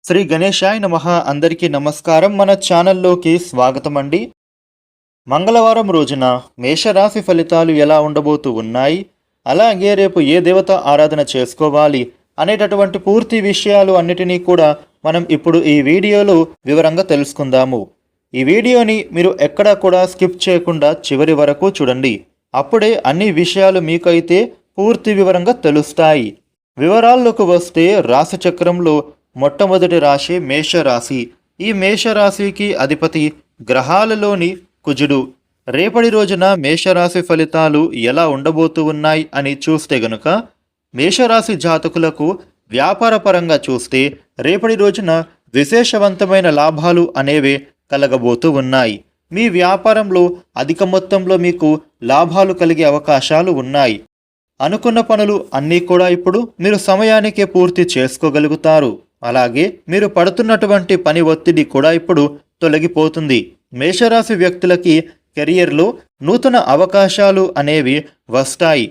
శ్రీ గణేశాయ నమః. అందరికీ నమస్కారం. మన ఛానల్లోకి స్వాగతం అండి. మంగళవారం రోజున మేషరాశి ఫలితాలు ఎలా ఉండబోతూ ఉన్నాయి, అలాగే రేపు ఏ దేవత ఆరాధన చేసుకోవాలి అనేటటువంటి పూర్తి విషయాలు అన్నిటినీ కూడా మనం ఇప్పుడు ఈ వీడియోలో వివరంగా తెలుసుకుందాము. ఈ వీడియోని మీరు ఎక్కడా కూడా స్కిప్ చేయకుండా చివరి వరకు చూడండి. అప్పుడే అన్ని విషయాలు మీకైతే పూర్తి వివరంగా తెలుస్తాయి. వివరాల్లోకి వస్తే రాశి చక్రంలో మొట్టమొదటి రాశి మేషరాశి. ఈ మేషరాశికి అధిపతి గ్రహాలలోని కుజుడు. రేపటి రోజున మేషరాశి ఫలితాలు ఎలా ఉండబోతూ ఉన్నాయి అని చూస్తే గనుక, మేషరాశి జాతకులకు వ్యాపార పరంగా చూస్తే రేపటి రోజున విశేషవంతమైన లాభాలు అనేవి కలగబోతూ ఉన్నాయి. మీ వ్యాపారంలో అధిక మొత్తంలో మీకు లాభాలు కలిగే అవకాశాలు ఉన్నాయి. అనుకున్న పనులు అన్నీ కూడా ఇప్పుడు మీరు సమయానికే పూర్తి చేసుకోగలుగుతారు. అలాగే మీరు పడుతున్నటువంటి పని ఒత్తిడి కూడా ఇప్పుడు తొలగిపోతుంది. మేషరాశి వ్యక్తులకి కెరియర్లో నూతన అవకాశాలు అనేవి వస్తాయి.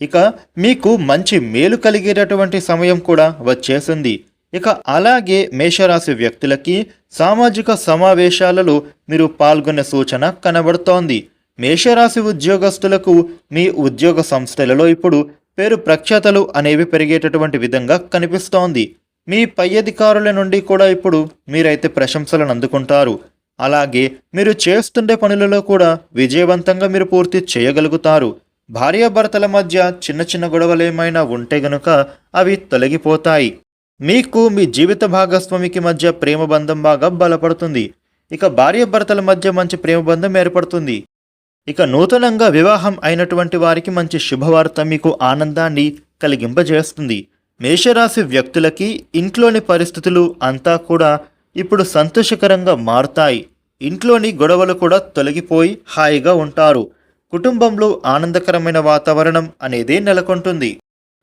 ఇక మీకు మంచి మేలు కలిగేటటువంటి సమయం కూడా వచ్చేసింది. ఇక అలాగే మేషరాశి వ్యక్తులకి సామాజిక సమావేశాలలో మీరు పాల్గొనే సూచన కనబడుతోంది. మేషరాశి ఉద్యోగస్తులకు మీ ఉద్యోగ సంస్థలలో ఇప్పుడు పేరు ప్రఖ్యాతలు అనేవి పెరిగేటటువంటి విధంగా కనిపిస్తోంది. మీ పై అధికారుల నుండి కూడా ఇప్పుడు మీరైతే ప్రశంసలను అందుకుంటారు. అలాగే మీరు చేస్తుండే పనులలో కూడా విజయవంతంగా మీరు పూర్తి చేయగలుగుతారు. భార్యాభర్తల మధ్య చిన్న చిన్న గొడవలు ఏమైనా ఉంటే గనుక అవి తొలగిపోతాయి. మీకు మీ జీవిత భాగస్వామికి మధ్య ప్రేమ బంధం బాగా బలపడుతుంది. ఇక భార్యాభర్తల మధ్య మంచి ప్రేమ బంధం ఏర్పడుతుంది. ఇక నూతనంగా వివాహం అయినటువంటి వారికి మంచి శుభవార్త మీకు ఆనందాన్ని కలిగింపజేస్తుంది. మేషరాశి వ్యక్తులకి ఇంట్లోని పరిస్థితులు అంతా కూడా ఇప్పుడు సంతోషకరంగా మారుతాయి. ఇంట్లోని గొడవలు కూడా తొలగిపోయి హాయిగా ఉంటారు. కుటుంబంలో ఆనందకరమైన వాతావరణం అనేది నెలకొంటుంది.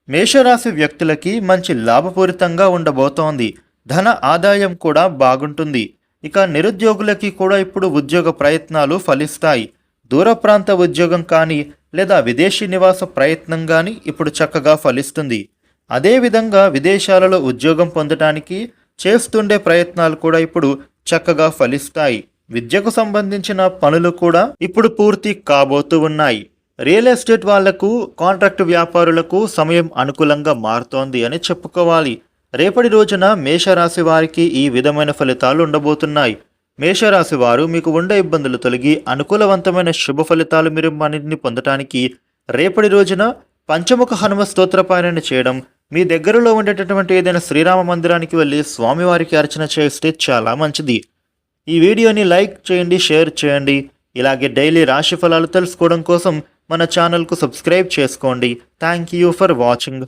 మేషరాశి వ్యక్తులకి మంచి లాభపూరితంగా ఉండబోతోంది. ధన ఆదాయం కూడా బాగుంటుంది. ఇక నిరుద్యోగులకి కూడా ఇప్పుడు ఉద్యోగ ప్రయత్నాలు ఫలిస్తాయి. దూర ప్రాంత ఉద్యోగం కానీ లేదా విదేశీ నివాస ప్రయత్నం కానీ ఇప్పుడు చక్కగా ఫలిస్తుంది. అదేవిధంగా విదేశాలలో ఉద్యోగం పొందడానికి చేస్తుండే ప్రయత్నాలు కూడా ఇప్పుడు చక్కగా ఫలిస్తాయి. విద్యకు సంబంధించిన పనులు కూడా ఇప్పుడు పూర్తి కాబోతూ ఉన్నాయి. రియల్ ఎస్టేట్ వాళ్లకు, కాంట్రాక్ట్ వ్యాపారులకు సమయం అనుకూలంగా మారుతోంది అని చెప్పుకోవాలి. రేపటి రోజున మేషరాశి వారికి ఈ విధమైన ఫలితాలు ఉండబోతున్నాయి. మేషరాశి వారు మీకు ఉండే ఇబ్బందులు తొలగి అనుకూలవంతమైన శుభ ఫలితాలు మీరు అన్నింటిని పొందటానికి రేపటి రోజున పంచముఖ హనుమ స్తోత్రపారాయణ చేయడం, మీ దగ్గరలో ఉండేటటువంటి ఏదైనా శ్రీరామ మందిరానికి వెళ్ళి స్వామివారికి అర్చన చేస్తే చాలా మంచిది. ఈ వీడియోని లైక్ చేయండి, షేర్ చేయండి. ఇలాగే డైలీ రాశి ఫలాలు తెలుసుకోవడం కోసం మన ఛానల్కు సబ్స్క్రైబ్ చేసుకోండి. Thank you for watching.